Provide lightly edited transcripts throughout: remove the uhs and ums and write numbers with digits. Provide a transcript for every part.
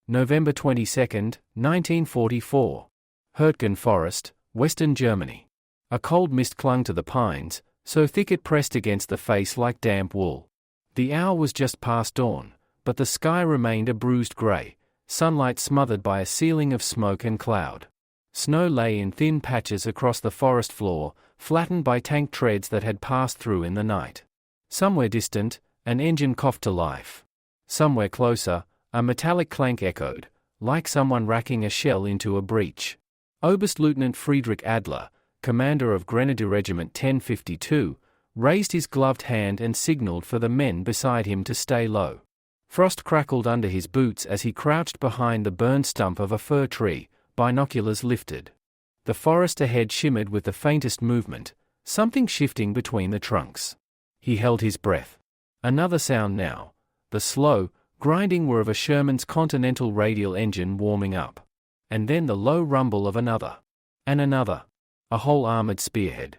November 22, 1944. Hürtgen Forest, Western Germany. A cold mist clung to the pines, so thick it pressed against the face like damp wool. The hour was just past dawn, but the sky remained a bruised grey, sunlight smothered by a ceiling of smoke and cloud. Snow lay in thin patches across the forest floor, flattened by tank treads that had passed through in the night. Somewhere distant, an engine coughed to life. Somewhere closer, a metallic clank echoed, like someone racking a shell into a breach. Oberstleutnant Friedrich Adler, commander of Grenadier Regiment 1052, raised his gloved hand and signaled for the men beside him to stay low. Frost crackled under his boots as he crouched behind the burned stump of a fir tree, binoculars lifted. The forest ahead shimmered with the faintest movement, something shifting between the trunks. He held his breath. Another sound now, the slow, grinding whir of a Sherman's Continental radial engine warming up. And then the low rumble of another. And another. A whole armored spearhead.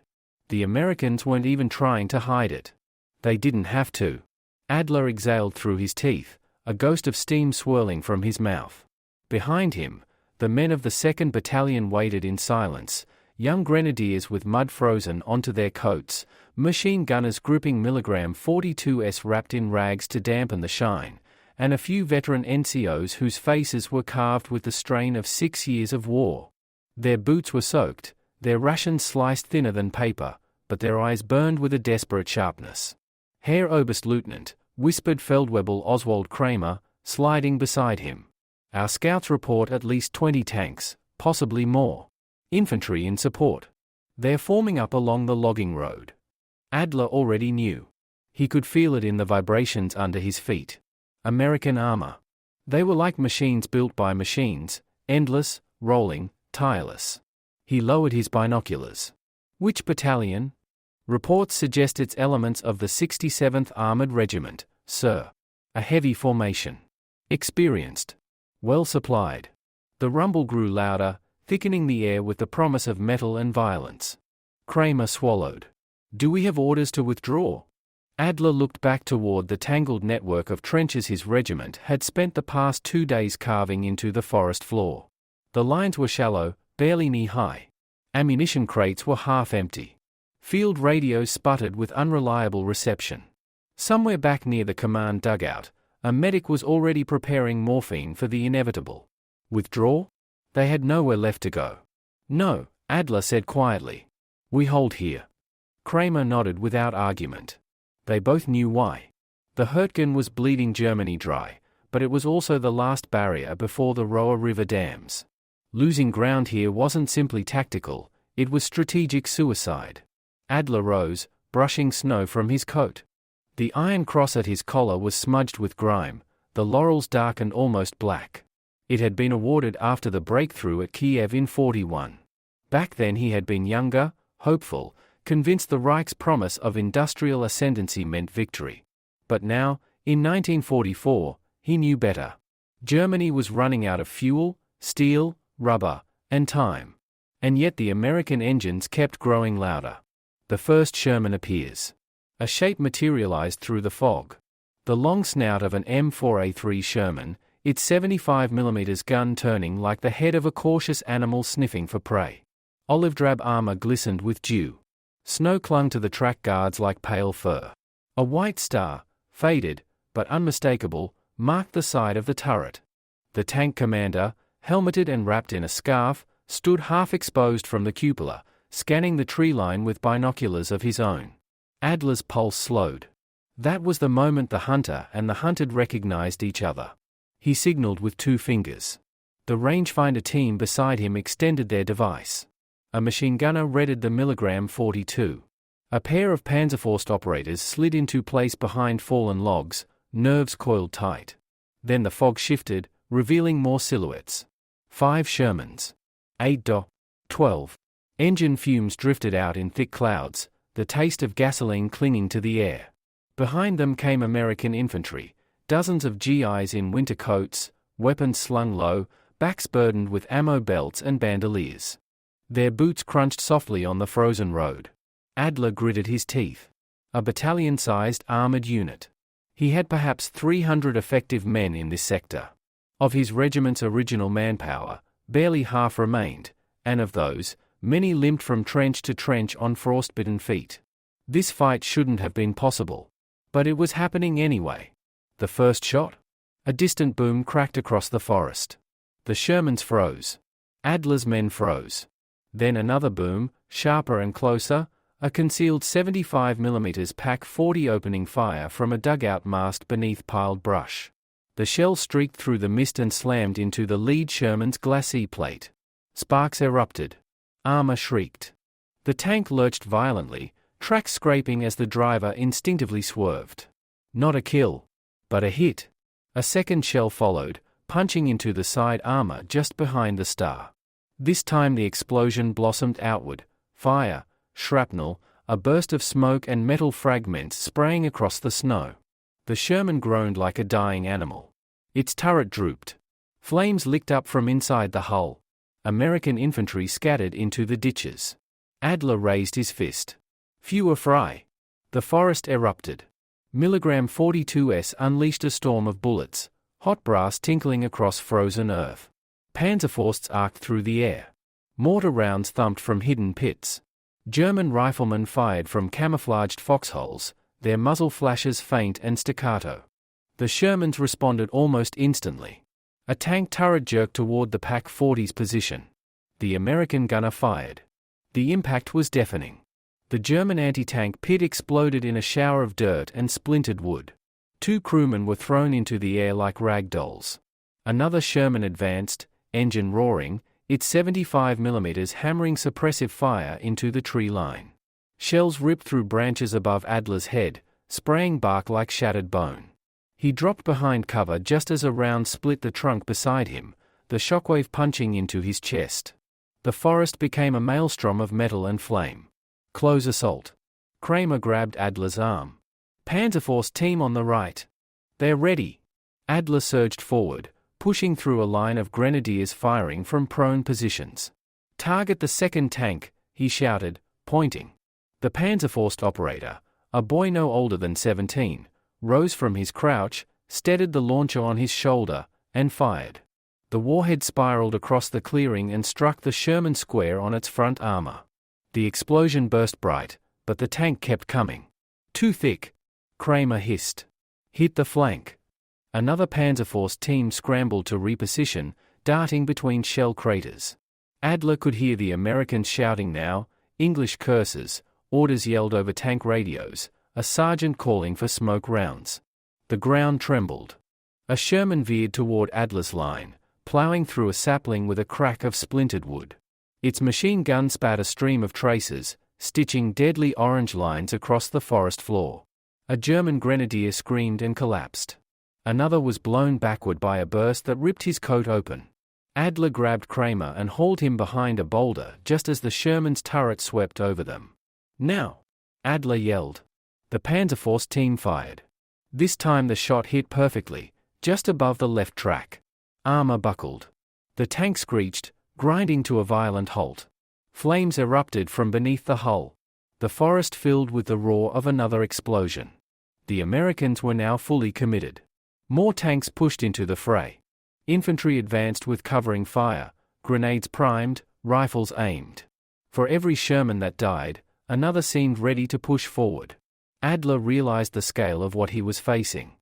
The Americans weren't even trying to hide it. They didn't have to. Adler exhaled through his teeth, a ghost of steam swirling from his mouth. Behind him, the men of the 2nd Battalion waited in silence, young grenadiers with mud frozen onto their coats, machine gunners gripping milligram 42s wrapped in rags to dampen the shine, and a few veteran NCOs whose faces were carved with the strain of 6 years of war. Their boots were soaked, their rations sliced thinner than paper, but their eyes burned with a desperate sharpness. Herr Oberstleutnant, whispered Feldwebel Oswald Kramer, sliding beside him. Our scouts report at least 20 tanks, possibly more. Infantry in support. They're forming up along the logging road. Adler already knew. He could feel it in the vibrations under his feet. American armor. They were like machines built by machines, endless, rolling, tireless. He lowered his binoculars. Which battalion? Reports suggest it's elements of the 67th Armored Regiment, sir. A heavy formation. Experienced. Well supplied. The rumble grew louder, thickening the air with the promise of metal and violence. Kramer swallowed. Do we have orders to withdraw? Adler looked back toward the tangled network of trenches his regiment had spent the past 2 days carving into the forest floor. The lines were shallow, barely knee-high. Ammunition crates were half empty. Field radios sputtered with unreliable reception. Somewhere back near the command dugout, a medic was already preparing morphine for the inevitable. Withdraw? They had nowhere left to go. No, Adler said quietly. We hold here. Kramer nodded without argument. They both knew why. The Hürtgen was bleeding Germany dry, but it was also the last barrier before the Roer River dams. Losing ground here wasn't simply tactical, it was strategic suicide. Adler rose, brushing snow from his coat. The iron cross at his collar was smudged with grime, the laurels dark and almost black. It had been awarded after the breakthrough at Kiev in 41. Back then he had been younger, hopeful, convinced the Reich's promise of industrial ascendancy meant victory. But now, in 1944, he knew better. Germany was running out of fuel, steel, rubber, and time. And yet the American engines kept growing louder. The first Sherman appears. A shape materialized through the fog. The long snout of an M4A3 Sherman, its 75mm gun turning like the head of a cautious animal sniffing for prey. Olive-drab armor glistened with dew. Snow clung to the track guards like pale fur. A white star, faded, but unmistakable, marked the side of the turret. The tank commander, helmeted and wrapped in a scarf, stood half-exposed from the cupola, scanning the tree line with binoculars of his own. Adler's pulse slowed. That was the moment the hunter and the hunted recognized each other. He signaled with 2 fingers. The rangefinder team beside him extended their device. A machine gunner readied the milligram 42. A pair of Panzerfaust operators slid into place behind fallen logs, nerves coiled tight. Then the fog shifted, revealing more silhouettes. 5 Shermans. 8 Do. 12. Engine fumes drifted out in thick clouds, the taste of gasoline clinging to the air. Behind them came American infantry, dozens of GIs in winter coats, weapons slung low, backs burdened with ammo belts and bandoliers. Their boots crunched softly on the frozen road. Adler gritted his teeth. A battalion-sized armored unit. He had perhaps 300 effective men in this sector. Of his regiment's original manpower, barely half remained, and of those, many limped from trench to trench on frostbitten feet. This fight shouldn't have been possible. But it was happening anyway. The first shot? A distant boom cracked across the forest. The Shermans froze. Adler's men froze. Then another boom, sharper and closer, a concealed 75mm PaK-40 opening fire from a dugout mast beneath piled brush. The shell streaked through the mist and slammed into the lead Sherman's glacis plate. Sparks erupted. Armor shrieked. The tank lurched violently, tracks scraping as the driver instinctively swerved. Not a kill, but a hit. A second shell followed, punching into the side armor just behind the star. This time the explosion blossomed outward, fire, shrapnel, a burst of smoke and metal fragments spraying across the snow. The Sherman groaned like a dying animal. Its turret drooped. Flames licked up from inside the hull. American infantry scattered into the ditches. Adler raised his fist. Few were fry. The forest erupted. Milligram 42s unleashed a storm of bullets, hot brass tinkling across frozen earth. Panzerfausts arced through the air. Mortar rounds thumped from hidden pits. German riflemen fired from camouflaged foxholes, their muzzle flashes faint and staccato. The Shermans responded almost instantly. A tank turret jerked toward the PaK-40's position. The American gunner fired. The impact was deafening. The German anti-tank pit exploded in a shower of dirt and splintered wood. 2 crewmen were thrown into the air like rag dolls. Another Sherman advanced, engine roaring, its 75mm hammering suppressive fire into the tree line. Shells ripped through branches above Adler's head, spraying bark like shattered bone. He dropped behind cover just as a round split the trunk beside him, the shockwave punching into his chest. The forest became a maelstrom of metal and flame. Close assault. Kramer grabbed Adler's arm. Panzerforce team on the right. They're ready. Adler surged forward, pushing through a line of grenadiers firing from prone positions. Target the second tank, he shouted, pointing. The Panzerforce operator, a boy no older than 17, rose from his crouch, steadied the launcher on his shoulder, and fired. The warhead spiraled across the clearing and struck the Sherman square on its front armor. The explosion burst bright, but the tank kept coming. Too thick. Kramer hissed. Hit the flank. Another Panzerforce team scrambled to reposition, darting between shell craters. Adler could hear the Americans shouting now, English curses, orders yelled over tank radios, a sergeant calling for smoke rounds. The ground trembled. A Sherman veered toward Adler's line, plowing through a sapling with a crack of splintered wood. Its machine gun spat a stream of traces, stitching deadly orange lines across the forest floor. A German grenadier screamed and collapsed. Another was blown backward by a burst that ripped his coat open. Adler grabbed Kramer and hauled him behind a boulder just as the Sherman's turret swept over them. Now! Adler yelled. The Panzerforce team fired. This time the shot hit perfectly, just above the left track. Armor buckled. The tank screeched, grinding to a violent halt. Flames erupted from beneath the hull. The forest filled with the roar of another explosion. The Americans were now fully committed. More tanks pushed into the fray. Infantry advanced with covering fire, grenades primed, rifles aimed. For every Sherman that died, another seemed ready to push forward. Adler realized the scale of what he was facing.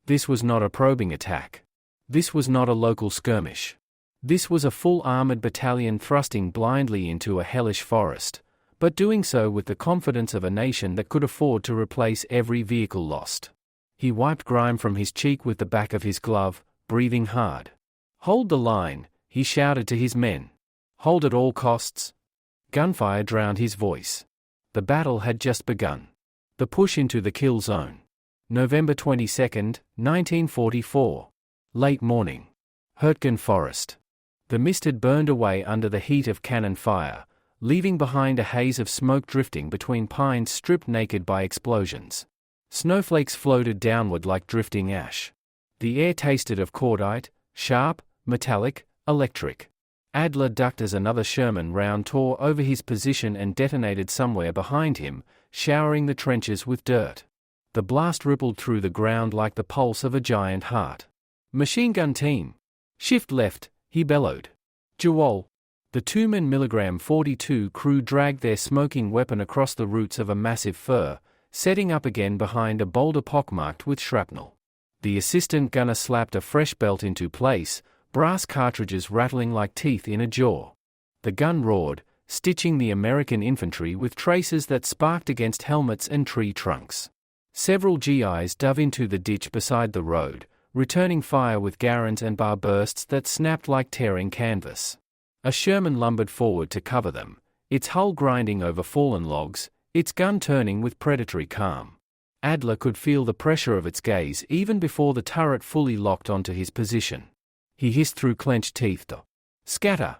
This was not a probing attack. This was not a local skirmish. This was a full armored battalion thrusting blindly into a hellish forest, but doing so with the confidence of a nation that could afford to replace every vehicle lost. He wiped grime from his cheek with the back of his glove, breathing hard. Hold the line, he shouted to his men. Hold at all costs. Gunfire drowned his voice. The battle had just begun. The push into the kill zone. November 22, 1944. Late morning. Hurtgen Forest. The mist had burned away under the heat of cannon fire, leaving behind a haze of smoke drifting between pines stripped naked by explosions. Snowflakes floated downward like drifting ash. The air tasted of cordite, sharp, metallic, electric. Adler ducked as another Sherman round tore over his position and detonated somewhere behind him, showering the trenches with dirt. The blast rippled through the ground like the pulse of a giant heart. Machine gun team. Shift left, he bellowed. Jawohl. The 2 42 crew dragged their smoking weapon across the roots of a massive fir, setting up again behind a boulder pockmarked with shrapnel. The assistant gunner slapped a fresh belt into place, brass cartridges rattling like teeth in a jaw. The gun roared, stitching the American infantry with traces that sparked against helmets and tree trunks. Several GIs dove into the ditch beside the road, returning fire with Garand and bar bursts that snapped like tearing canvas. A Sherman lumbered forward to cover them, its hull grinding over fallen logs, its gun turning with predatory calm. Adler could feel the pressure of its gaze even before the turret fully locked onto his position. He hissed through clenched teeth, "Scatter!"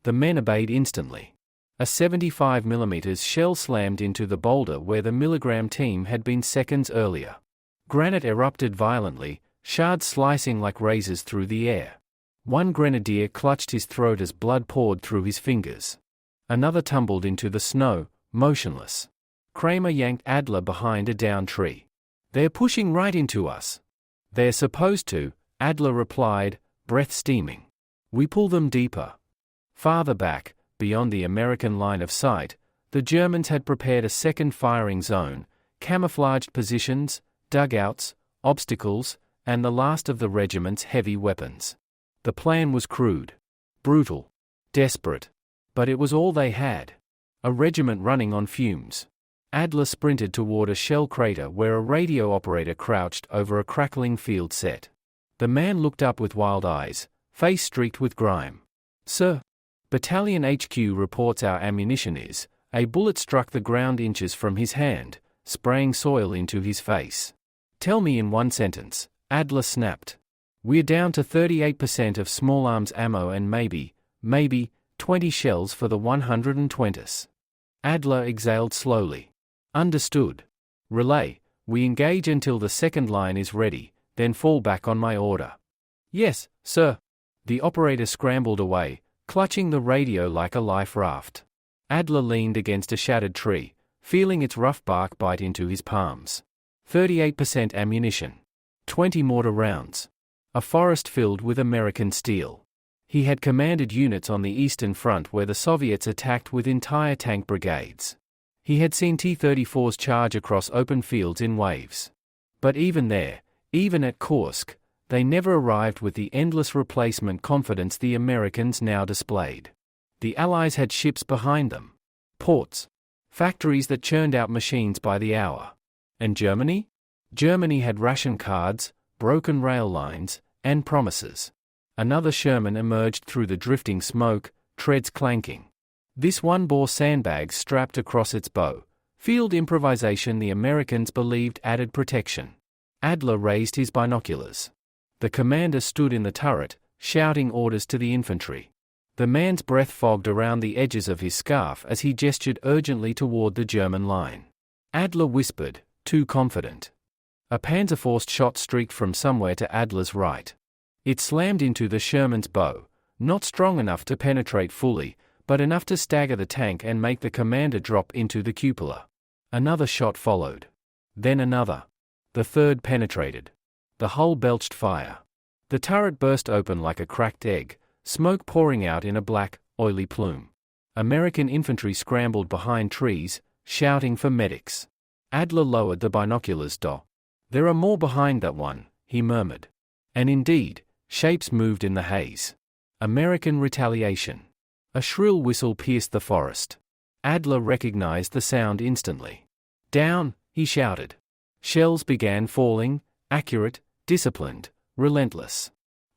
The men obeyed instantly. A 75mm shell slammed into the boulder where the milligram team had been seconds earlier. Granite erupted violently, shards slicing like razors through the air. One grenadier clutched his throat as blood poured through his fingers. Another tumbled into the snow, motionless. Kramer yanked Adler behind a down tree. "They're pushing right into us." "They're supposed to," Adler replied, breath steaming. "We pull them deeper." Farther back, beyond the American line of sight, the Germans had prepared a second firing zone, camouflaged positions, dugouts, obstacles, and the last of the regiment's heavy weapons. The plan was crude, brutal, desperate. But it was all they had. A regiment running on fumes. Adler sprinted toward a shell crater where a radio operator crouched over a crackling field set. The man looked up with wild eyes, face streaked with grime. "Sir, Battalion HQ reports our ammunition is..." A bullet struck the ground inches from his hand, spraying soil into his face. "Tell me in one sentence," Adler snapped. "We're down to 38% of small arms ammo and maybe 20 shells for the 120s. Adler exhaled slowly. "Understood. Relay, we engage until the second line is ready, then fall back on my order." "Yes, sir." The operator scrambled away, clutching the radio like a life raft. Adler leaned against a shattered tree, feeling its rough bark bite into his palms. 38% ammunition. 20 mortar rounds. A forest filled with American steel. He had commanded units on the Eastern Front where the Soviets attacked with entire tank brigades. He had seen T-34s charge across open fields in waves. But even there, even at Kursk, they never arrived with the endless replacement confidence the Americans now displayed. The Allies had ships behind them. Ports. Factories that churned out machines by the hour. And Germany? Germany had ration cards, broken rail lines, and promises. Another Sherman emerged through the drifting smoke, treads clanking. This one bore sandbags strapped across its bow, field improvisation the Americans believed added protection. Adler raised his binoculars. The commander stood in the turret, shouting orders to the infantry. The man's breath fogged around the edges of his scarf as he gestured urgently toward the German line. Adler whispered, too confident. A Panzerfaust shot streaked from somewhere to Adler's right. It slammed into the Sherman's bow, not strong enough to penetrate fully, but enough to stagger the tank and make the commander drop into the cupola. Another shot followed. Then another. The third penetrated. The hull belched fire. The turret burst open like a cracked egg, smoke pouring out in a black, oily plume. American infantry scrambled behind trees, shouting for medics. Adler lowered the binoculars. "There are more behind that one," he murmured. And indeed, shapes moved in the haze. American retaliation. A shrill whistle pierced the forest. Adler recognized the sound instantly. "Down," he shouted. Shells began falling, accurate, disciplined, relentless.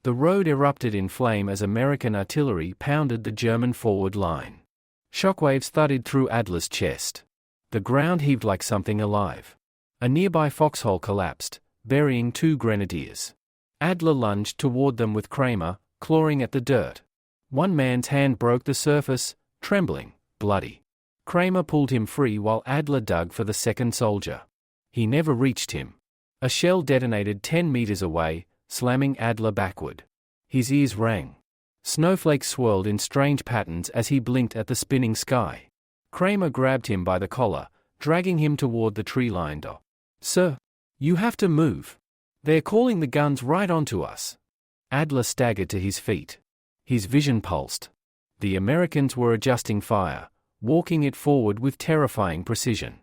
The road erupted in flame as American artillery pounded the German forward line. Shockwaves thudded through Adler's chest. The ground heaved like something alive. A nearby foxhole collapsed, burying 2 grenadiers. Adler lunged toward them with Kramer, clawing at the dirt. One man's hand broke the surface, trembling, bloody. Kramer pulled him free while Adler dug for the second soldier. He never reached him. A shell detonated 10 meters away, slamming Adler backward. His ears rang. Snowflakes swirled in strange patterns as he blinked at the spinning sky. Kramer grabbed him by the collar, dragging him toward the tree line. "Sir, you have to move. They're calling the guns right onto us." Adler staggered to his feet. His vision pulsed. The Americans were adjusting fire, walking it forward with terrifying precision.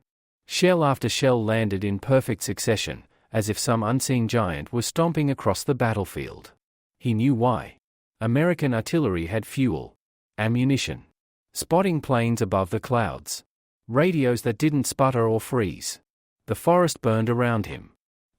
Shell after shell landed in perfect succession, as if some unseen giant were stomping across the battlefield. He knew why. American artillery had fuel, ammunition, spotting planes above the clouds, radios that didn't sputter or freeze. The forest burned around him.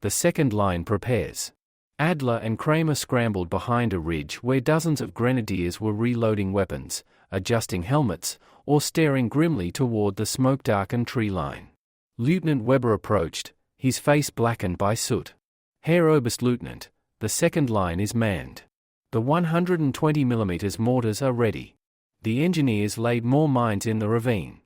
The second line prepares. Adler and Kramer scrambled behind a ridge where dozens of grenadiers were reloading weapons, adjusting helmets, or staring grimly toward the smoke-darkened tree line. Lieutenant Weber approached, his face blackened by soot. Herr Oberstleutnant, the second line is manned. The 120mm mortars are ready. The engineers laid more mines in the ravine.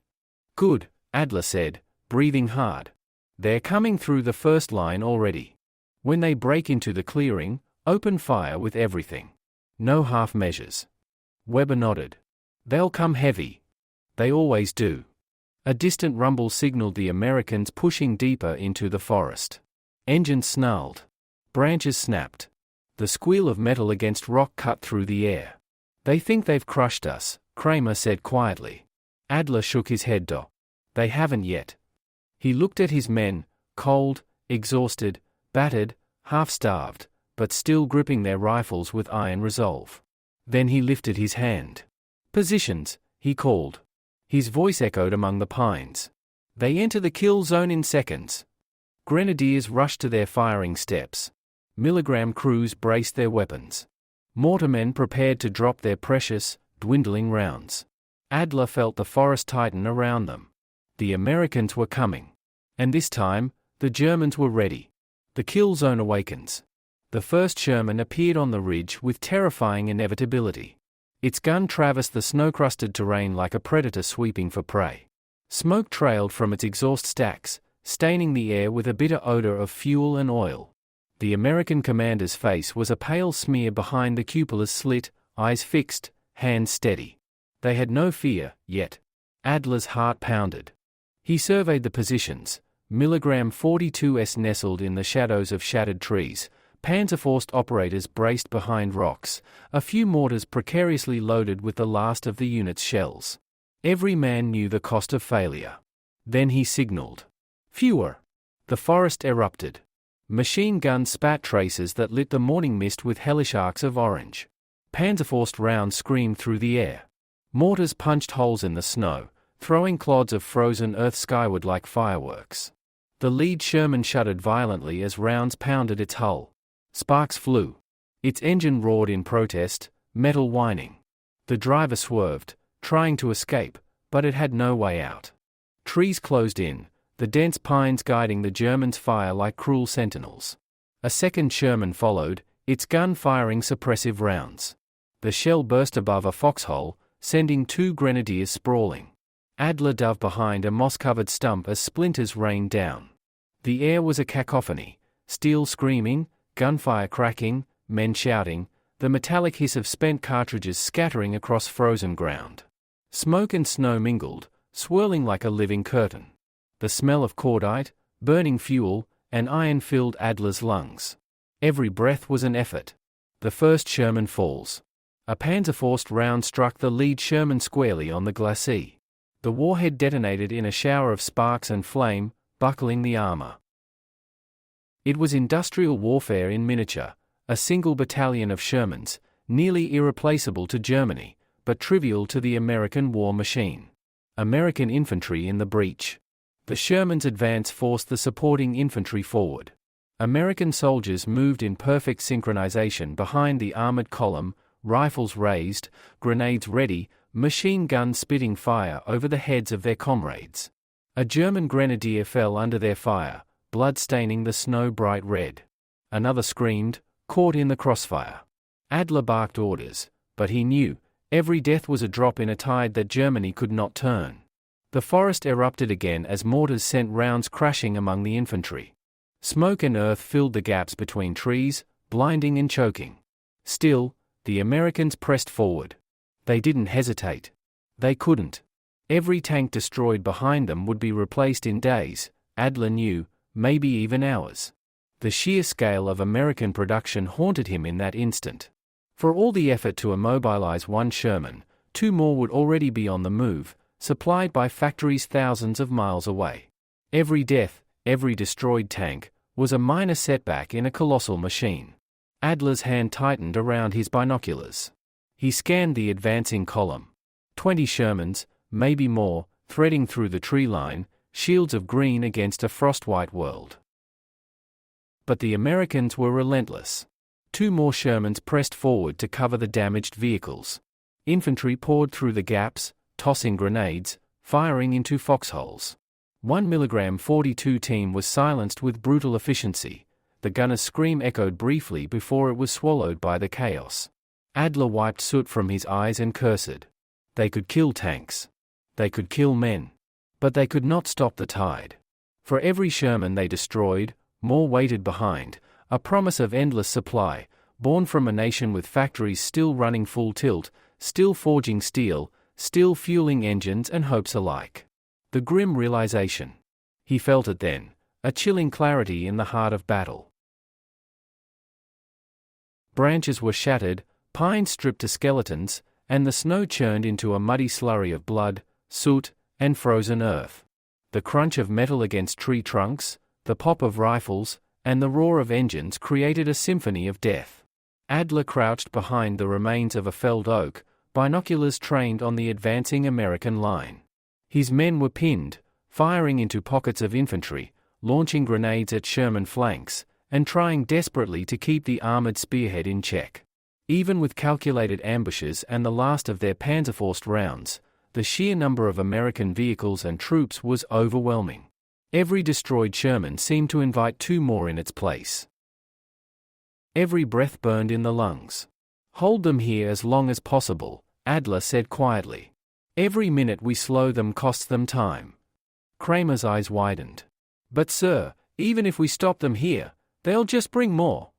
Good, Adler said, breathing hard. They're coming through the first line already. When they break into the clearing, open fire with everything. No half measures. Weber nodded. They'll come heavy. They always do. A distant rumble signaled the Americans pushing deeper into the forest. Engines snarled. Branches snapped. The squeal of metal against rock cut through the air. They think they've crushed us, Kramer said quietly. Adler shook his head. They haven't yet. He looked at his men, cold, exhausted, battered, half-starved, but still gripping their rifles with iron resolve. Then he lifted his hand. Positions, he called. His voice echoed among the pines. They enter the kill zone in seconds. Grenadiers rushed to their firing steps. Milligram crews braced their weapons. Mortarmen prepared to drop their precious, dwindling rounds. Adler felt the forest tighten around them. The Americans were coming. And this time, the Germans were ready. The kill zone awakens. The first Sherman appeared on the ridge with terrifying inevitability. Its gun traversed the snow-crusted terrain like a predator sweeping for prey. Smoke trailed from its exhaust stacks, staining the air with a bitter odor of fuel and oil. The American commander's face was a pale smear behind the cupola's slit, eyes fixed, hands steady. They had no fear, yet. Adler's heart pounded. He surveyed the positions. Milligram 42s nestled in the shadows of shattered trees, Panzerfaust operators braced behind rocks, a few mortars precariously loaded with the last of the unit's shells. Every man knew the cost of failure. Then he signaled. Fewer. The forest erupted. Machine guns spat traces that lit the morning mist with hellish arcs of orange. Panzerfaust rounds screamed through the air. Mortars punched holes in the snow, throwing clods of frozen earth skyward like fireworks. The lead Sherman shuddered violently as rounds pounded its hull. Sparks flew. Its engine roared in protest, metal whining. The driver swerved, trying to escape, but it had no way out. Trees closed in, the dense pines guiding the Germans' fire like cruel sentinels. A second Sherman followed, its gun firing suppressive rounds. The shell burst above a foxhole, sending two grenadiers sprawling. Adler dove behind a moss-covered stump as splinters rained down. The air was a cacophony, steel screaming, gunfire cracking, men shouting, the metallic hiss of spent cartridges scattering across frozen ground. Smoke and snow mingled, swirling like a living curtain. The smell of cordite, burning fuel, and iron filled Adler's lungs. Every breath was an effort. The first Sherman falls. A Panzerfaust round struck the lead Sherman squarely on the glacis. The warhead detonated in a shower of sparks and flame, buckling the armor. It was industrial warfare in miniature, a single battalion of Shermans, nearly irreplaceable to Germany, but trivial to the American war machine. American infantry in the breach. The Sherman's advance forced the supporting infantry forward. American soldiers moved in perfect synchronization behind the armored column, rifles raised, grenades ready, machine guns spitting fire over the heads of their comrades. A German grenadier fell under their fire, blood staining the snow bright red. Another screamed, caught in the crossfire. Adler barked orders, but he knew, every death was a drop in a tide that Germany could not turn. The forest erupted again as mortars sent rounds crashing among the infantry. Smoke and earth filled the gaps between trees, blinding and choking. Still, the Americans pressed forward. They didn't hesitate. They couldn't. Every tank destroyed behind them would be replaced in days, Adler knew, maybe even hours. The sheer scale of American production haunted him in that instant. For all the effort to immobilize one Sherman, 2 more would already be on the move, supplied by factories thousands of miles away. Every death, every destroyed tank, was a minor setback in a colossal machine. Adler's hand tightened around his binoculars. He scanned the advancing column. 20 Shermans, maybe more, threading through the tree line, shields of green against a frost-white world. But the Americans were relentless. 2 more Shermans pressed forward to cover the damaged vehicles. Infantry poured through the gaps, tossing grenades, firing into foxholes. 1 mg 42 team was silenced with brutal efficiency. The gunner's scream echoed briefly before it was swallowed by the chaos. Adler wiped soot from his eyes and cursed. They could kill tanks. They could kill men. But they could not stop the tide. For every Sherman they destroyed, more waited behind, a promise of endless supply, born from a nation with factories still running full tilt, still forging steel, still fueling engines and hopes alike. The grim realization. He felt it then, a chilling clarity in the heart of battle. Branches were shattered, pines stripped to skeletons, and the snow churned into a muddy slurry of blood, soot, and frozen earth. The crunch of metal against tree trunks, the pop of rifles, and the roar of engines created a symphony of death. Adler crouched behind the remains of a felled oak, binoculars trained on the advancing American line. His men were pinned, firing into pockets of infantry, launching grenades at Sherman flanks, and trying desperately to keep the armored spearhead in check. Even with calculated ambushes and the last of their Panzerfaust rounds, the sheer number of American vehicles and troops was overwhelming. Every destroyed Sherman seemed to invite 2 more in its place. Every breath burned in the lungs. "Hold them here as long as possible," Adler said quietly. "Every minute we slow them costs them time." Kramer's eyes widened. "But sir, even if we stop them here, they'll just bring more."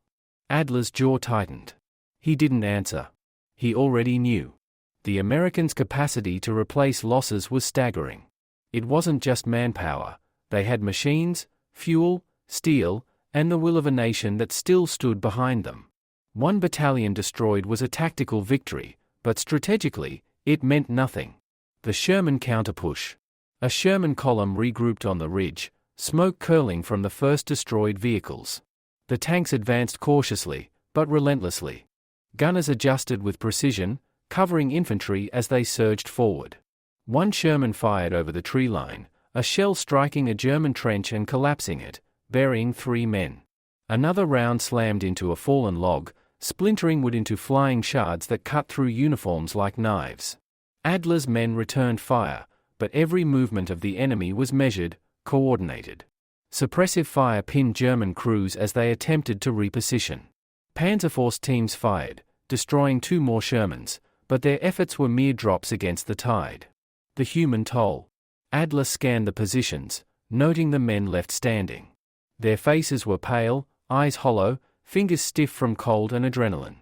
Adler's jaw tightened. He didn't answer. He already knew. The Americans' capacity to replace losses was staggering. It wasn't just manpower. They had machines, fuel, steel, and the will of a nation that still stood behind them. 1 battalion destroyed was a tactical victory, but strategically, it meant nothing. The Sherman counterpush. A Sherman column regrouped on the ridge, smoke curling from the first destroyed vehicles. The tanks advanced cautiously, but relentlessly. Gunners adjusted with precision, covering infantry as they surged forward. 1 Sherman fired over the tree line, a shell striking a German trench and collapsing it, burying 3 men. Another round slammed into a fallen log, splintering wood into flying shards that cut through uniforms like knives. Adler's men returned fire, but every movement of the enemy was measured, coordinated. Suppressive fire pinned German crews as they attempted to reposition. Panzerfaust teams fired, destroying 2 more Shermans, but their efforts were mere drops against the tide. The human toll. Adler scanned the positions, noting the men left standing. Their faces were pale, eyes hollow, fingers stiff from cold and adrenaline.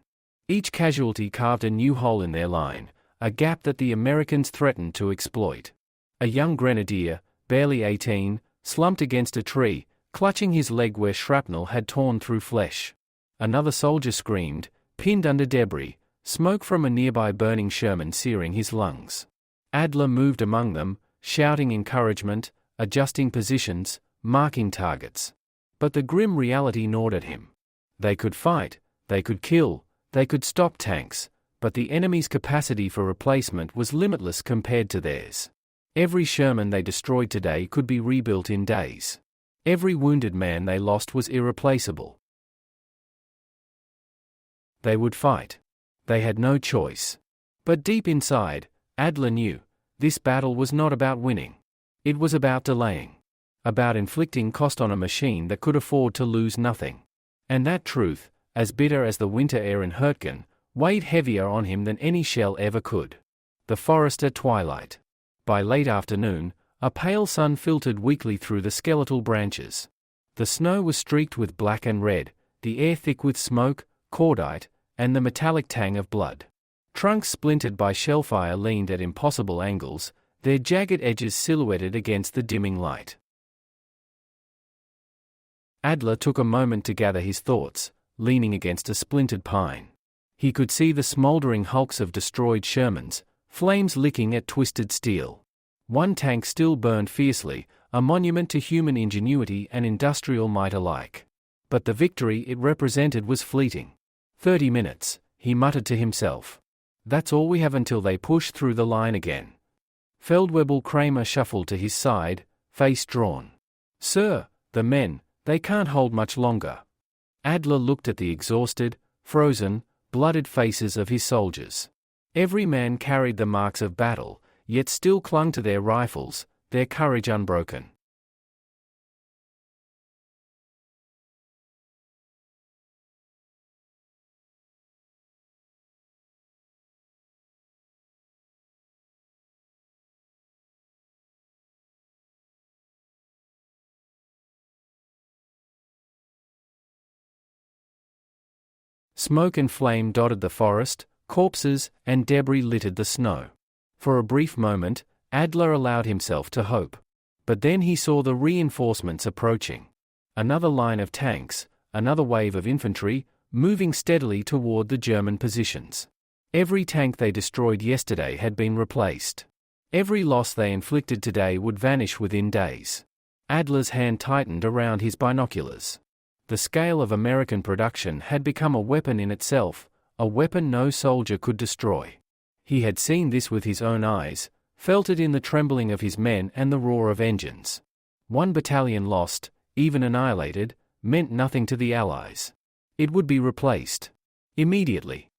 Each casualty carved a new hole in their line, a gap that the Americans threatened to exploit. A young grenadier, barely 18, slumped against a tree, clutching his leg where shrapnel had torn through flesh. Another soldier screamed, pinned under debris, smoke from a nearby burning Sherman searing his lungs. Adler moved among them, shouting encouragement, adjusting positions, marking targets. But the grim reality gnawed at him. They could fight, they could kill, they could stop tanks, but the enemy's capacity for replacement was limitless compared to theirs. Every Sherman they destroyed today could be rebuilt in days. Every wounded man they lost was irreplaceable. They would fight. They had no choice. But deep inside, Adler knew, this battle was not about winning. It was about delaying. About inflicting cost on a machine that could afford to lose nothing. And that truth, as bitter as the winter air in Hurtgen, weighed heavier on him than any shell ever could. The forest at twilight. By late afternoon, a pale sun filtered weakly through the skeletal branches. The snow was streaked with black and red, the air thick with smoke, cordite, and the metallic tang of blood. Trunks splintered by shellfire leaned at impossible angles, their jagged edges silhouetted against the dimming light. Adler took a moment to gather his thoughts, leaning against a splintered pine. He could see the smoldering hulks of destroyed Shermans, flames licking at twisted steel. One tank still burned fiercely, a monument to human ingenuity and industrial might alike. But the victory it represented was fleeting. 30 minutes, he muttered to himself. That's all we have until they push through the line again. Feldwebel Kramer shuffled to his side, face drawn. Sir, the men, they can't hold much longer. Adler looked at the exhausted, frozen, blooded faces of his soldiers. Every man carried the marks of battle, yet still clung to their rifles, their courage unbroken. Smoke and flame dotted the forest, corpses and debris littered the snow. For a brief moment, Adler allowed himself to hope. But then he saw the reinforcements approaching. Another line of tanks, another wave of infantry, moving steadily toward the German positions. Every tank they destroyed yesterday had been replaced. Every loss they inflicted today would vanish within days. Adler's hand tightened around his binoculars. The scale of American production had become a weapon in itself, a weapon no soldier could destroy. He had seen this with his own eyes, felt it in the trembling of his men and the roar of engines. One battalion lost, even annihilated, meant nothing to the Allies. It would be replaced. Immediately.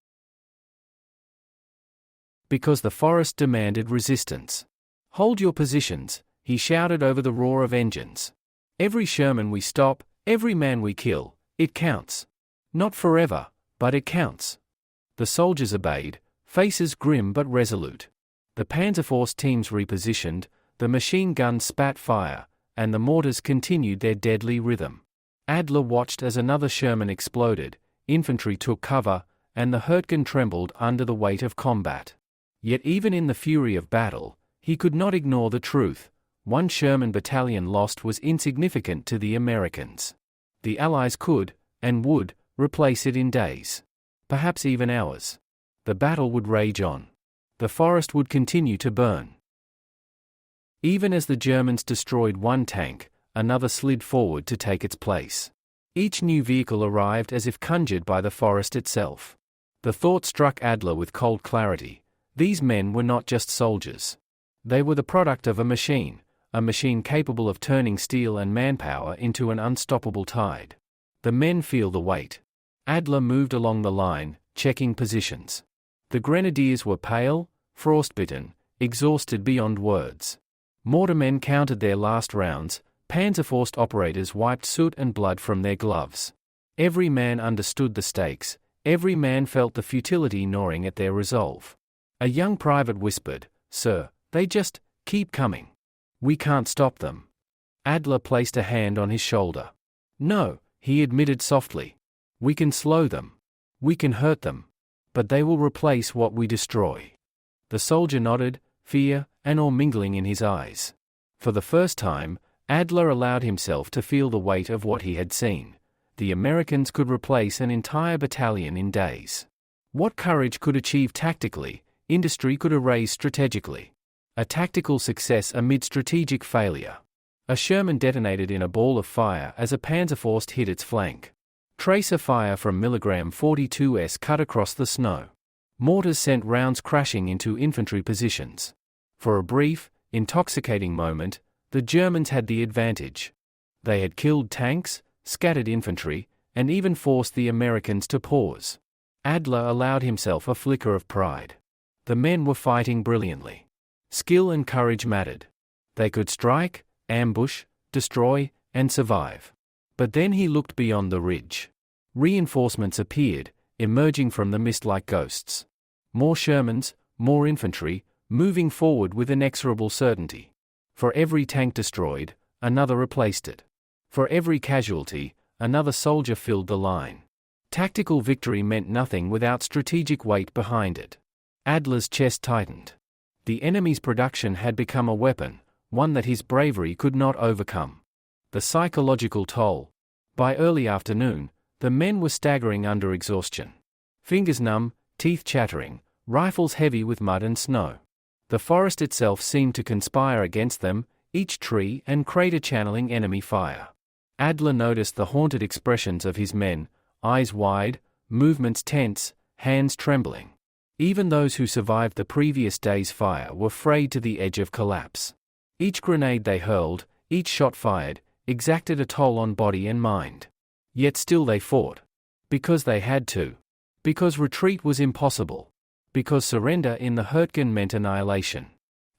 Because the forest demanded resistance. Hold your positions, he shouted over the roar of engines. Every Sherman we stop, every man we kill, it counts. Not forever, but it counts. The soldiers obeyed, faces grim but resolute. The Panzerforce teams repositioned, the machine guns spat fire, and the mortars continued their deadly rhythm. Adler watched as another Sherman exploded, infantry took cover, and the Hurtgen trembled under the weight of combat. Yet even in the fury of battle, he could not ignore the truth. One Sherman battalion lost was insignificant to the Americans. The Allies could, and would, replace it in days. Perhaps even hours. The battle would rage on. The forest would continue to burn. Even as the Germans destroyed one tank, another slid forward to take its place. Each new vehicle arrived as if conjured by the forest itself. The thought struck Adler with cold clarity. These men were not just soldiers. They were the product of a machine capable of turning steel and manpower into an unstoppable tide. The men feel the weight. Adler moved along the line, checking positions. The grenadiers were pale, frostbitten, exhausted beyond words. Mortarmen counted their last rounds, Panzerforce operators wiped soot and blood from their gloves. Every man understood the stakes, every man felt the futility gnawing at their resolve. A young private whispered, "Sir, they just keep coming. We can't stop them." Adler placed a hand on his shoulder. "No," he admitted softly. "We can slow them. We can hurt them. But they will replace what we destroy." The soldier nodded, fear and awe mingling in his eyes. For the first time, Adler allowed himself to feel the weight of what he had seen. The Americans could replace an entire battalion in days. What courage could achieve tactically, industry could erase strategically. A tactical success amid strategic failure. A Sherman detonated in a ball of fire as a Panzerforce hit its flank. Tracer fire from milligram 42s cut across the snow. Mortars sent rounds crashing into infantry positions. For a brief, intoxicating moment, the Germans had the advantage. They had killed tanks, scattered infantry, and even forced the Americans to pause. Adler allowed himself a flicker of pride. The men were fighting brilliantly. Skill and courage mattered. They could strike, ambush, destroy, and survive. But then he looked beyond the ridge. Reinforcements appeared, emerging from the mist like ghosts. More Shermans, more infantry, moving forward with inexorable certainty. For every tank destroyed, another replaced it. For every casualty, another soldier filled the line. Tactical victory meant nothing without strategic weight behind it. Adler's chest tightened. The enemy's production had become a weapon, one that his bravery could not overcome. The psychological toll. By early afternoon, the men were staggering under exhaustion. Fingers numb, teeth chattering, rifles heavy with mud and snow. The forest itself seemed to conspire against them, each tree and crater channeling enemy fire. Adler noticed the haunted expressions of his men, eyes wide, movements tense, hands trembling. Even those who survived the previous day's fire were frayed to the edge of collapse. Each grenade they hurled, each shot fired, exacted a toll on body and mind. Yet still they fought. Because they had to. Because retreat was impossible. Because surrender in the Hurtgen meant annihilation.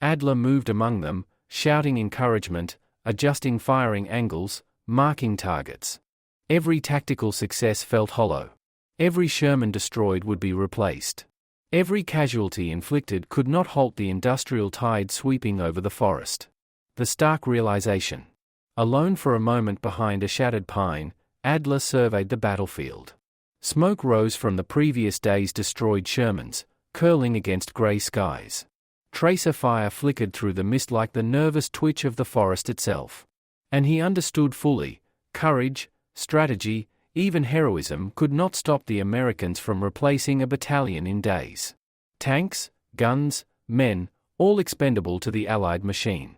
Adler moved among them, shouting encouragement, adjusting firing angles, marking targets. Every tactical success felt hollow. Every Sherman destroyed would be replaced. Every casualty inflicted could not halt the industrial tide sweeping over the forest. The stark realization. Alone for a moment behind a shattered pine, Adler surveyed the battlefield. Smoke rose from the previous day's destroyed Shermans, curling against grey skies. Tracer fire flickered through the mist like the nervous twitch of the forest itself. And he understood fully, courage, strategy, even heroism could not stop the Americans from replacing a battalion in days. Tanks, guns, men, all expendable to the Allied machine.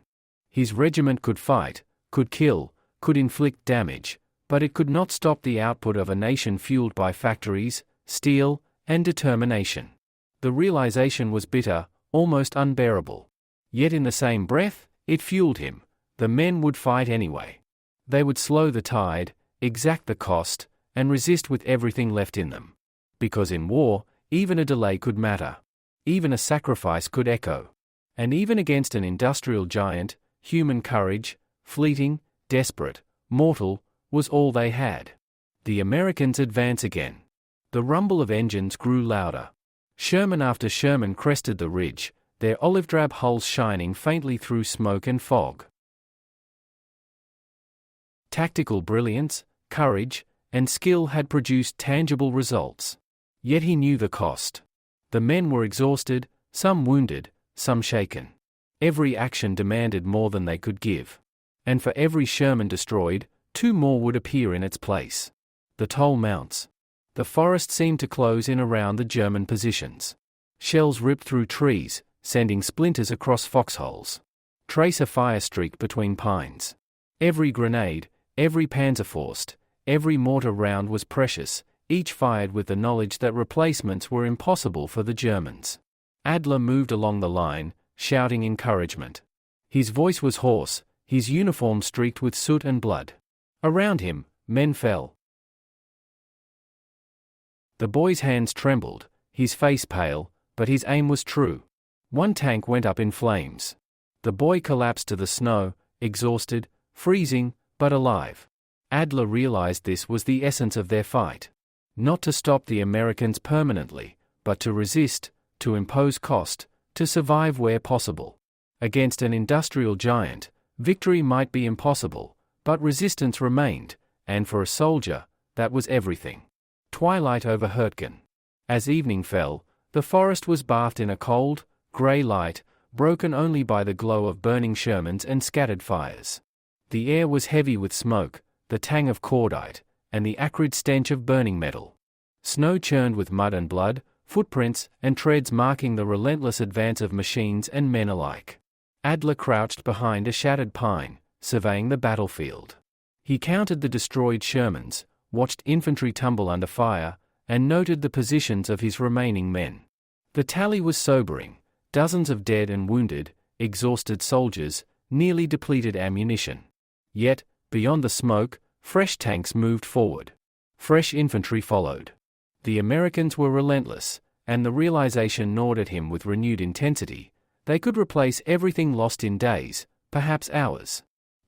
His regiment could fight, could kill, could inflict damage, but it could not stop the output of a nation fueled by factories, steel, and determination. The realization was bitter, almost unbearable. Yet in the same breath, it fueled him. The men would fight anyway. They would slow the tide, exact the cost, and resist with everything left in them. Because in war, even a delay could matter. Even a sacrifice could echo. And even against an industrial giant, human courage, fleeting, desperate, mortal, was all they had. The Americans advance again. The rumble of engines grew louder. Sherman after Sherman crested the ridge, their olive-drab hulls shining faintly through smoke and fog. Tactical brilliance, courage, and skill had produced tangible results. Yet he knew the cost. The men were exhausted, some wounded, some shaken. Every action demanded more than they could give. And for every Sherman destroyed, 2 more would appear in its place. The toll mounts. The forest seemed to close in around the German positions. Shells ripped through trees, sending splinters across foxholes. Tracer fire streaked between pines. Every grenade, every Panzerfaust, every mortar round was precious, each fired with the knowledge that replacements were impossible for the Germans. Adler moved along the line, shouting encouragement. His voice was hoarse, his uniform streaked with soot and blood. Around him, men fell. The boy's hands trembled, his face pale, but his aim was true. One tank went up in flames. The boy collapsed to the snow, exhausted, freezing, but alive. Adler realized this was the essence of their fight. Not to stop the Americans permanently, but to resist, to impose cost, to survive where possible. Against an industrial giant, victory might be impossible, but resistance remained, and for a soldier, that was everything. Twilight over Hurtgen. As evening fell, the forest was bathed in a cold, grey light, broken only by the glow of burning Shermans and scattered fires. The air was heavy with smoke, the tang of cordite, and the acrid stench of burning metal. Snow churned with mud and blood, footprints and treads marking the relentless advance of machines and men alike. Adler crouched behind a shattered pine, surveying the battlefield. He counted the destroyed Shermans, watched infantry tumble under fire, and noted the positions of his remaining men. The tally was sobering: dozens of dead and wounded, exhausted soldiers, nearly depleted ammunition. Yet, beyond the smoke, fresh tanks moved forward. Fresh infantry followed. The Americans were relentless, and the realization gnawed at him with renewed intensity. They could replace everything lost in days, perhaps hours.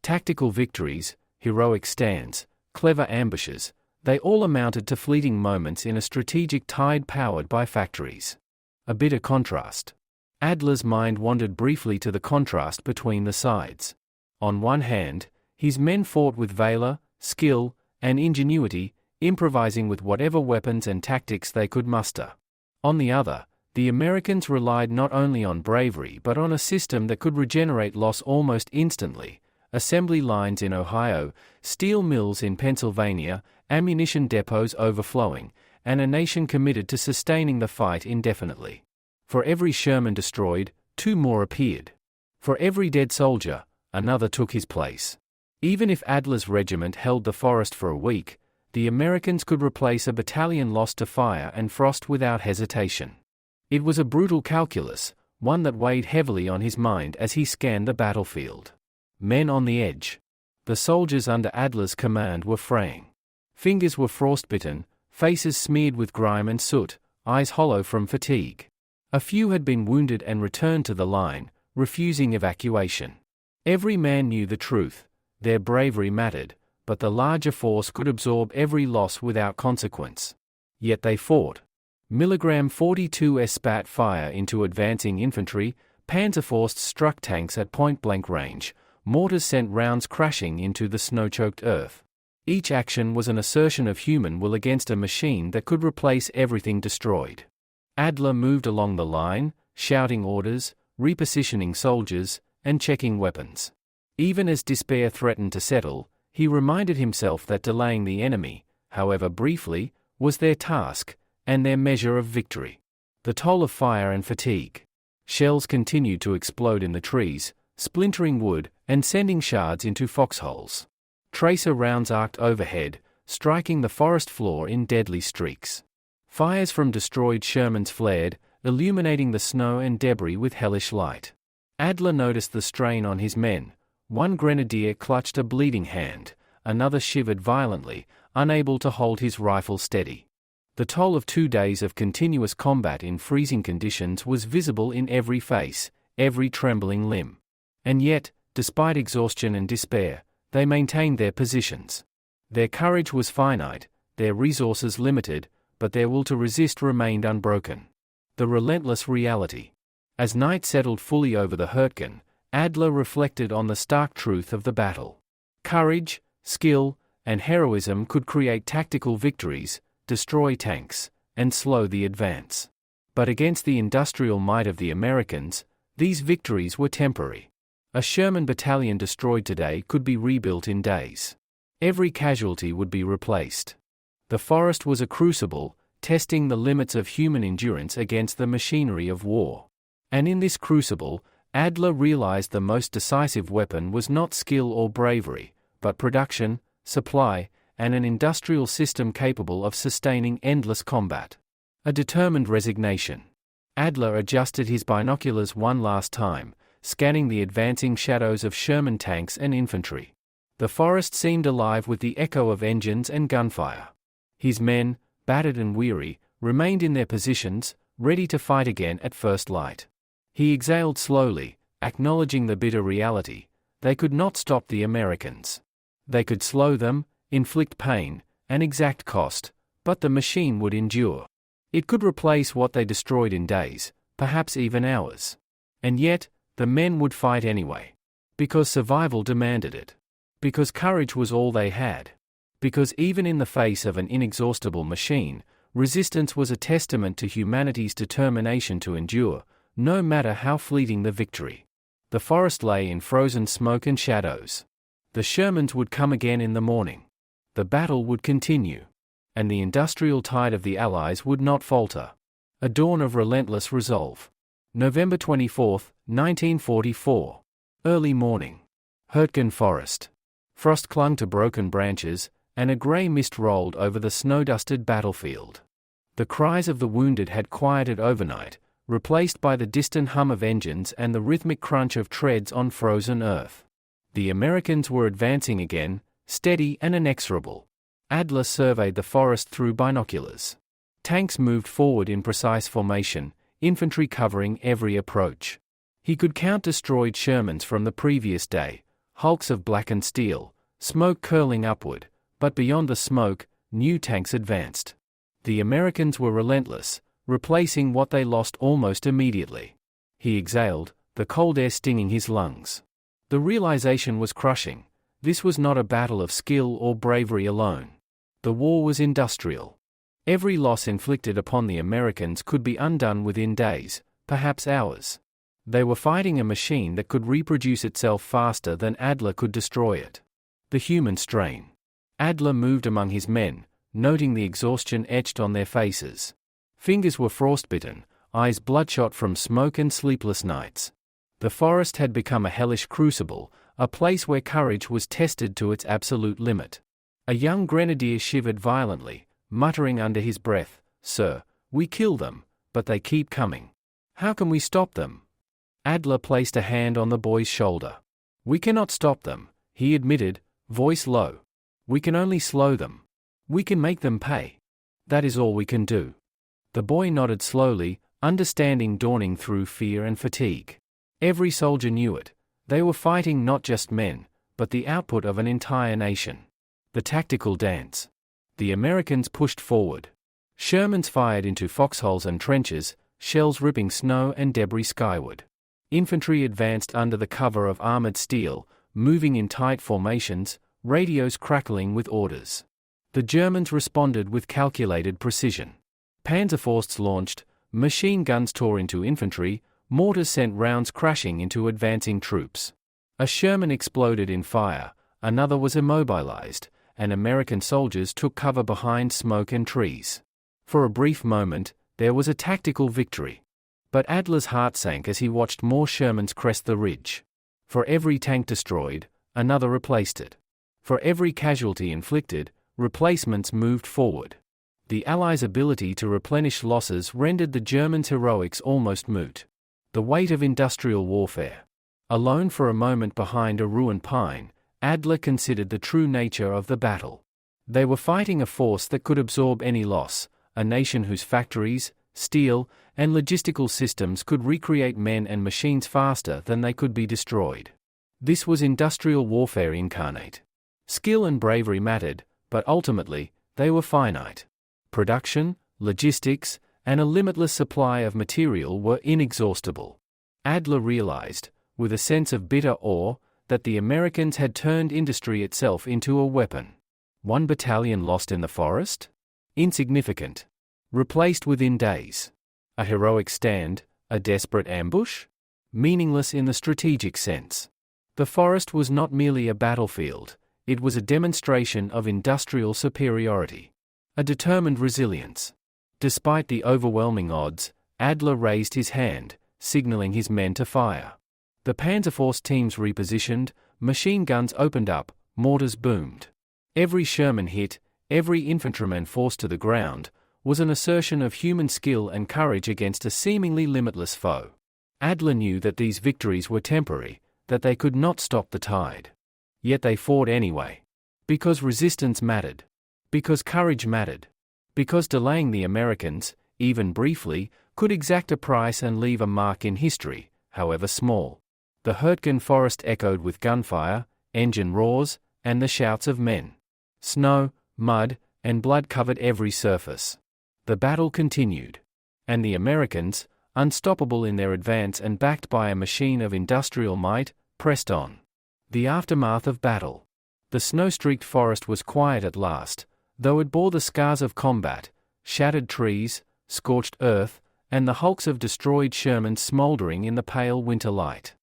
Tactical victories, heroic stands, clever ambushes, they all amounted to fleeting moments in a strategic tide powered by factories. A bitter contrast. Adler's mind wandered briefly to the contrast between the sides. On one hand, his men fought with valor, skill, and ingenuity, improvising with whatever weapons and tactics they could muster. On the other, the Americans relied not only on bravery but on a system that could regenerate loss almost instantly: assembly lines in Ohio, steel mills in Pennsylvania, ammunition depots overflowing, and a nation committed to sustaining the fight indefinitely. For every Sherman destroyed, 2 more appeared. For every dead soldier, another took his place. Even if Adler's regiment held the forest for a week, the Americans could replace a battalion lost to fire and frost without hesitation. It was a brutal calculus, one that weighed heavily on his mind as he scanned the battlefield. Men on the edge. The soldiers under Adler's command were fraying. Fingers were frostbitten, faces smeared with grime and soot, eyes hollow from fatigue. A few had been wounded and returned to the line, refusing evacuation. Every man knew the truth. Their bravery mattered, but the larger force could absorb every loss without consequence. Yet they fought. Milligram 42s spat fire into advancing infantry, Panzerfaust struck tanks at point-blank range, mortars sent rounds crashing into the snow-choked earth. Each action was an assertion of human will against a machine that could replace everything destroyed. Adler moved along the line, shouting orders, repositioning soldiers, and checking weapons. Even as despair threatened to settle, he reminded himself that delaying the enemy, however briefly, was their task, and their measure of victory. The toll of fire and fatigue. Shells continued to explode in the trees, splintering wood, and sending shards into foxholes. Tracer rounds arced overhead, striking the forest floor in deadly streaks. Fires from destroyed Shermans flared, illuminating the snow and debris with hellish light. Adler noticed the strain on his men. One grenadier clutched a bleeding hand, another shivered violently, unable to hold his rifle steady. The toll of 2 days of continuous combat in freezing conditions was visible in every face, every trembling limb. And yet, despite exhaustion and despair, they maintained their positions. Their courage was finite, their resources limited, but their will to resist remained unbroken. The relentless reality. As night settled fully over the Hurtgen, Adler reflected on the stark truth of the battle. Courage, skill, and heroism could create tactical victories, destroy tanks, and slow the advance. But against the industrial might of the Americans, these victories were temporary. A Sherman battalion destroyed today could be rebuilt in days. Every casualty would be replaced. The forest was a crucible, testing the limits of human endurance against the machinery of war. And in this crucible, Adler realized the most decisive weapon was not skill or bravery, but production, supply, and an industrial system capable of sustaining endless combat. A determined resignation. Adler adjusted his binoculars one last time, scanning the advancing shadows of Sherman tanks and infantry. The forest seemed alive with the echo of engines and gunfire. His men, battered and weary, remained in their positions, ready to fight again at first light. He exhaled slowly, acknowledging the bitter reality. They could not stop the Americans. They could slow them, inflict pain, and exact cost, but the machine would endure. It could replace what they destroyed in days, perhaps even hours. And yet, the men would fight anyway. Because survival demanded it. Because courage was all they had. Because even in the face of an inexhaustible machine, resistance was a testament to humanity's determination to endure, no matter how fleeting the victory. The forest lay in frozen smoke and shadows. The Shermans would come again in the morning. The battle would continue. And the industrial tide of the Allies would not falter. A dawn of relentless resolve. November 24, 1944. Early morning. Hurtgen Forest. Frost clung to broken branches, and a grey mist rolled over the snow-dusted battlefield. The cries of the wounded had quieted overnight, replaced by the distant hum of engines and the rhythmic crunch of treads on frozen earth. The Americans were advancing again, steady and inexorable. Adler surveyed the forest through binoculars. Tanks moved forward in precise formation, infantry covering every approach. He could count destroyed Shermans from the previous day, hulks of blackened steel, smoke curling upward, but beyond the smoke, new tanks advanced. The Americans were relentless, replacing what they lost almost immediately. He exhaled, the cold air stinging his lungs. The realization was crushing. This was not a battle of skill or bravery alone. The war was industrial. Every loss inflicted upon the Americans could be undone within days, perhaps hours. They were fighting a machine that could reproduce itself faster than Adler could destroy it. The human strain. Adler moved among his men, noting the exhaustion etched on their faces. Fingers were frostbitten, eyes bloodshot from smoke and sleepless nights. The forest had become a hellish crucible, a place where courage was tested to its absolute limit. A young grenadier shivered violently, muttering under his breath, "Sir, we kill them, but they keep coming. How can we stop them?" Adler placed a hand on the boy's shoulder. "We cannot stop them," he admitted, voice low. "We can only slow them. We can make them pay. That is all we can do." The boy nodded slowly, understanding dawning through fear and fatigue. Every soldier knew it. They were fighting not just men, but the output of an entire nation. The tactical dance. The Americans pushed forward. Shermans fired into foxholes and trenches, shells ripping snow and debris skyward. Infantry advanced under the cover of armored steel, moving in tight formations, radios crackling with orders. The Germans responded with calculated precision. Panzerfausts launched, machine guns tore into infantry, mortars sent rounds crashing into advancing troops. A Sherman exploded in fire, another was immobilized, and American soldiers took cover behind smoke and trees. For a brief moment, there was a tactical victory. But Adler's heart sank as he watched more Shermans crest the ridge. For every tank destroyed, another replaced it. For every casualty inflicted, replacements moved forward. The Allies' ability to replenish losses rendered the Germans' heroics almost moot. The weight of industrial warfare. Alone for a moment behind a ruined pine, Adler considered the true nature of the battle. They were fighting a force that could absorb any loss, a nation whose factories, steel, and logistical systems could recreate men and machines faster than they could be destroyed. This was industrial warfare incarnate. Skill and bravery mattered, but ultimately, they were finite. Production, logistics, and a limitless supply of material were inexhaustible. Adler realized, with a sense of bitter awe, that the Americans had turned industry itself into a weapon. One battalion lost in the forest? Insignificant. Replaced within days. A heroic stand, a desperate ambush? Meaningless in the strategic sense. The forest was not merely a battlefield, it was a demonstration of industrial superiority. A determined resilience. Despite the overwhelming odds, Adler raised his hand, signaling his men to fire. The Panzerforce teams repositioned, machine guns opened up, mortars boomed. Every Sherman hit, every infantryman forced to the ground, was an assertion of human skill and courage against a seemingly limitless foe. Adler knew that these victories were temporary, that they could not stop the tide. Yet they fought anyway. Because resistance mattered. Because courage mattered. Because delaying the Americans, even briefly, could exact a price and leave a mark in history, however small. The Hurtgen forest echoed with gunfire, engine roars, and the shouts of men. Snow, mud, and blood covered every surface. The battle continued. And the Americans, unstoppable in their advance and backed by a machine of industrial might, pressed on. The aftermath of battle. The snow-streaked forest was quiet at last, though it bore the scars of combat, shattered trees, scorched earth, and the hulks of destroyed Shermans smoldering in the pale winter light.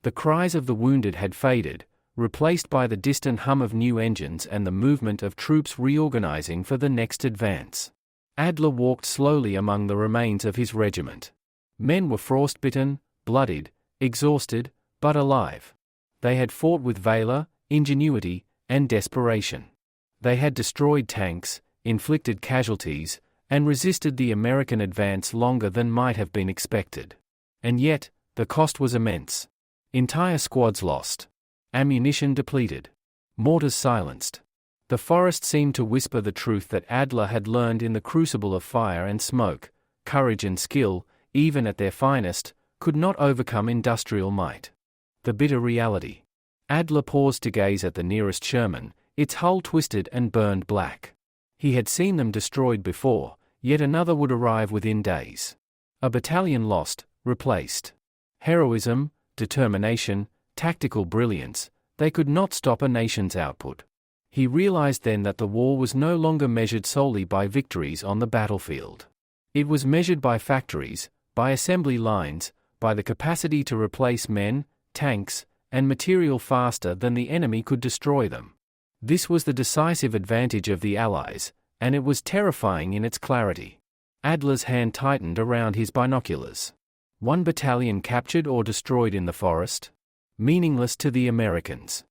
The cries of the wounded had faded, replaced by the distant hum of new engines and the movement of troops reorganizing for the next advance. Adler walked slowly among the remains of his regiment. Men were frostbitten, bloodied, exhausted, but alive. They had fought with valor, ingenuity, and desperation. They had destroyed tanks, inflicted casualties, and resisted the American advance longer than might have been expected. And yet, the cost was immense. Entire squads lost. Ammunition depleted. Mortars silenced. The forest seemed to whisper the truth that Adler had learned in the crucible of fire and smoke: courage and skill, even at their finest, could not overcome industrial might. The bitter reality. Adler paused to gaze at the nearest Sherman, its hull twisted and burned black. He had seen them destroyed before, yet another would arrive within days. A battalion lost, replaced. Heroism, determination, tactical brilliance, they could not stop a nation's output. He realized then that the war was no longer measured solely by victories on the battlefield. It was measured by factories, by assembly lines, by the capacity to replace men, tanks, and material faster than the enemy could destroy them. This was the decisive advantage of the Allies, and it was terrifying in its clarity. Adler's hand tightened around his binoculars. One battalion captured or destroyed in the forest? Meaningless to the Americans.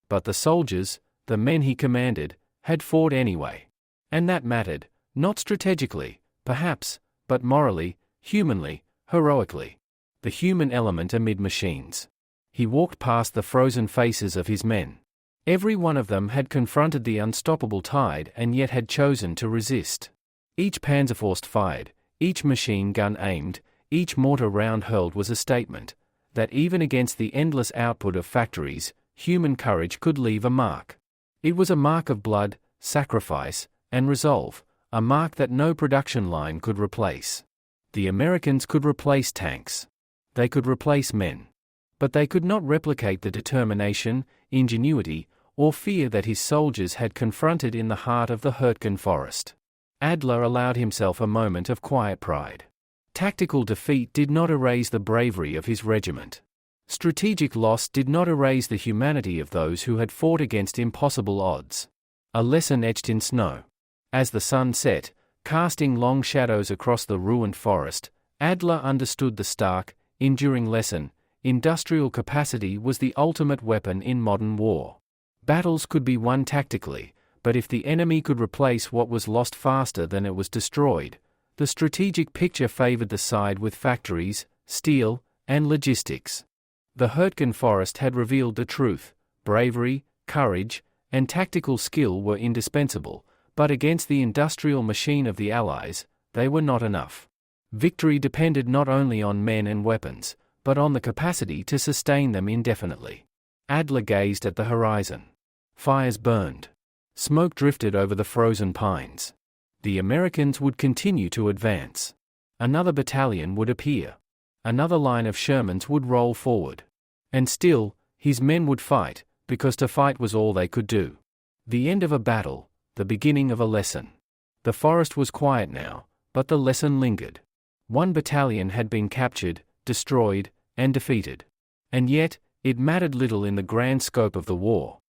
But the soldiers, the men he commanded, had fought anyway. And that mattered, not strategically, perhaps, but morally, humanly, heroically. The human element amid machines. He walked past the frozen faces of his men. Every one of them had confronted the unstoppable tide and yet had chosen to resist. Each Panzerfaust fired, each machine gun aimed, each mortar round hurled was a statement that even against the endless output of factories, human courage could leave a mark. It was a mark of blood, sacrifice, and resolve, a mark that no production line could replace. The Americans could replace tanks. They could replace men. But they could not replicate the determination, ingenuity, or fear that his soldiers had confronted in the heart of the Hurtgen forest. Adler allowed himself a moment of quiet pride. Tactical defeat did not erase the bravery of his regiment. Strategic loss did not erase the humanity of those who had fought against impossible odds. A lesson etched in snow. As the sun set, casting long shadows across the ruined forest, Adler understood the stark, enduring lesson: industrial capacity was the ultimate weapon in modern war. Battles could be won tactically, but if the enemy could replace what was lost faster than it was destroyed, the strategic picture favored the side with factories, steel, and logistics. The Hurtgen forest had revealed the truth: bravery, courage, and tactical skill were indispensable, but against the industrial machine of the Allies, they were not enough. Victory depended not only on men and weapons, but on the capacity to sustain them indefinitely. Adler gazed at the horizon. Fires burned. Smoke drifted over the frozen pines. The Americans would continue to advance. Another battalion would appear. Another line of Shermans would roll forward. And still, his men would fight, because to fight was all they could do. The end of a battle, the beginning of a lesson. The forest was quiet now, but the lesson lingered. One battalion had been captured, destroyed, and defeated. And yet, it mattered little in the grand scope of the war.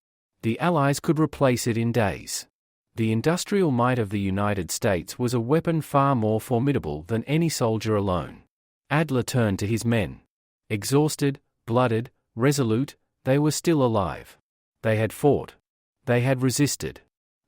The Allies could replace it in days. The industrial might of the United States was a weapon far more formidable than any soldier alone. Adler turned to his men. Exhausted, blooded, resolute, they were still alive. They had fought. They had resisted.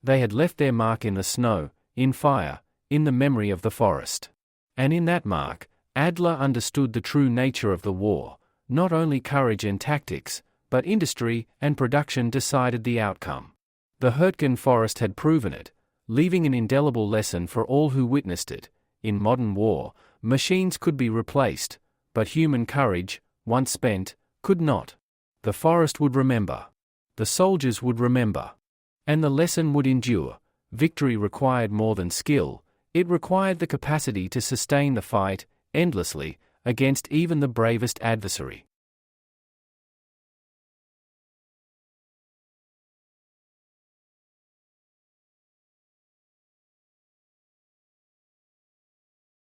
They had left their mark in the snow, in fire, in the memory of the forest. And in that mark, Adler understood the true nature of the war: not only courage and tactics, but industry and production decided the outcome. The Hurtgen forest had proven it, leaving an indelible lesson for all who witnessed it. In modern war, machines could be replaced, but human courage, once spent, could not. The forest would remember. The soldiers would remember. And the lesson would endure. Victory required more than skill, it required the capacity to sustain the fight, endlessly, against even the bravest adversary.